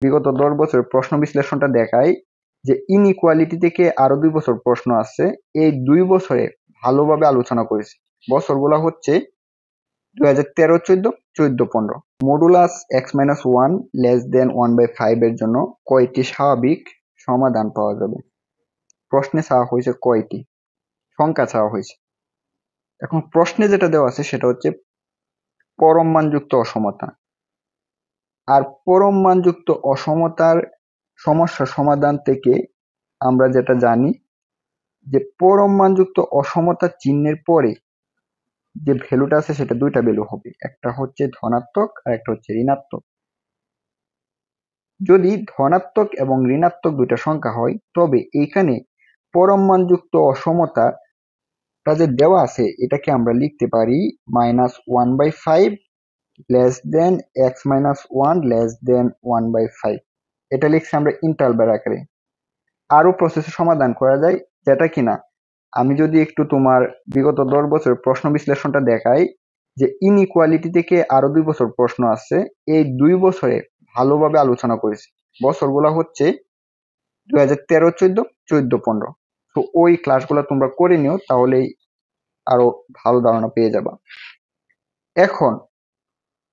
বিগত 10 বছরের প্রশ্ন বিশ্লেষণটা দেখায় যে ইনইকুয়ালিটি থেকে আরো 2 বছর প্রশ্ন আছে, এই 2 বছরে ভালোভাবে আলোচনা করেছে। বছরগুলো হচ্ছে 2013-14, 14-15। মডুলাস x-1 লেস দেন 1/5 এর জন্য কয়টি স্বাভাবিক সমাধান পাওয়া যাবে? প্রশ্নে চাওয়া হয়েছে কয়টি, সংখ্যা চাওয়া হয়েছে। এখন প্রশ্নে যেটা দেওয়া আছে সেটা হচ্ছে পরম মানযুক্ত অসমতা। আর পরম মানযুক্ত অসমতার সমস্যা সমাধান থেকে আমরা যেটা জানি যে পরম মানযুক্ত অসমতা চিহ্নের পরে যে ভ্যালুটা আছে সেটা দুইটা ভ্যালু হবে, একটা হচ্ছে ধনাত্মক আর একটা হচ্ছে ঋণাত্মক। যদি ধনাত্মক এবং ঋণাত্মক দুইটা সংখ্যা হয় তবে এইখানে পরম মানযুক্ত অসমতাটা যে দেওয়া আছে এটাকে আমরা লিখতে পারি -1/5 less than x-1 less than 1/5। এটা লিখছি আমরা ইন্টারভাল আকারে। আরো প্রসেসে সমাধান করা যায়, যেটা কিনা আমি যদি একটু তোমার বিগত 10 বছরের প্রশ্ন বিশ্লেষণটা দেখাই যে ইনইকুয়ালিটি থেকে আরো 2 বছর প্রশ্ন আছে, এই 2 বছরে ভালোভাবে আলোচনা করেছে। বছরগুলো হচ্ছে 2013-14, 14-15। তো ওই ক্লাসগুলো তোমরা করে নিও, তাহলেই আরো ভালো ধারণা পেয়ে যাবা। এখন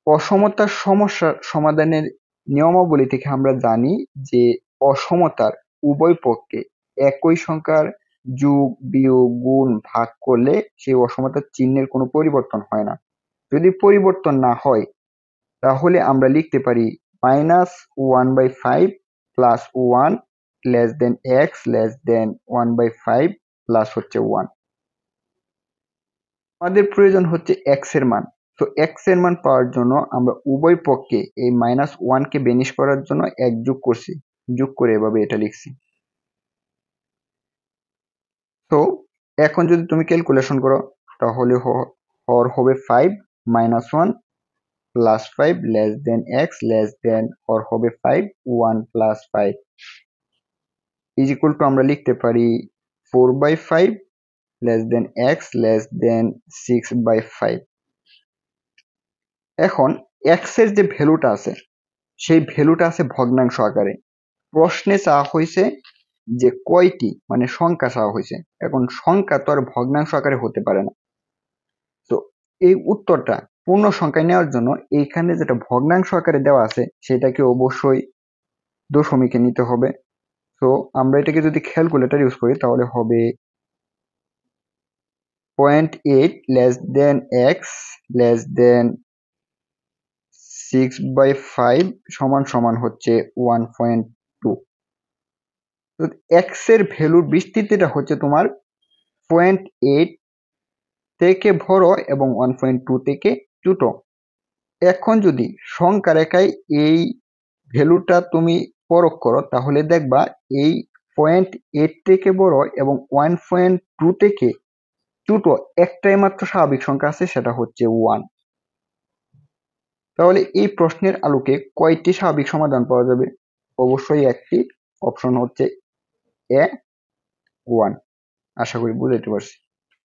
অসমতার সমস্যা সমাধানের নিয়মাবলী থেকে আমরা জানি যে অসমতার উভয় পক্ষে একই সংখ্যার যোগ, বিয়োগ, গুণ, ভাগ করলে সেই অসমতার চিহ্নের কোনো পরিবর্তন হয় না। যদি পরিবর্তন না হয় তাহলে আমরা লিখতে পারি -1/5 plus 1 less than x less দেন 1/5 প্লাস হচ্ছে 1। আমাদের প্রয়োজন হচ্ছে x এর মান। তো x এর মান পাওয়ার জন্য আমরা উভয় পক্ষে এই -1 কে বেনিশ করার জন্য 1 যোগ করছি, যোগ করে এভাবে এটা লিখছি। তো এখন যদি তুমি ক্যালকুলেশন করো তাহলে হর হবে 5 -1 plus 5 less than x less than হর হবে 5 1 প্লাস 5 ইজ ইকুয়াল টু আমরা লিখতে পারি 4/5 লেস দেন x লেস দেন 6/5। এখন x এর যে ভ্যালুটা আছে সেই ভ্যালুটা আছে ভগ্নাংশ আকারে। প্রশ্নে চাওয়া হয়েছে যে কয়টি, মানে সংখ্যা চাওয়া হয়েছে। এখন সংখ্যা তো আর ভগ্নাংশ আকারে হতে পারে না। তো এই উত্তরটা পূর্ণ সংখ্যায় নেওয়ার জন্য এইখানে যেটা ভগ্নাংশ আকারে দেওয়া আছে সেটাকে অবশ্যই দশমিকে নিতে হবে। তো আমরা এটাকে যদি ক্যালকুলেটর ইউজ করি তাহলে হবে 0.8 লেস দেন x লেস দেন 6/5 সমান সমান হচ্ছে 1.2। তো x এর ভ্যালুর বিস্তৃতিটা হচ্ছে তোমার 0.8 থেকে বড় এবং 1.2 থেকে ছোট। এখন যদি সংখ্যা রেখায় এই ভ্যালুটা তুমি পরখ করো তাহলে দেখবা এই 0.8 থেকে বড় এবং 1.2 থেকে ছোট একটাই মাত্র স্বাভাবিক সংখ্যা আছে, সেটা হচ্ছে 1। তাহলে এই প্রশ্নের আলোকে কয়টি স্বাভাবিক সমাধান পাওয়া যাবে? অবশ্যই একটি, অপশন হচ্ছে এ 1। আশা করি বুঝাইতে পারছি।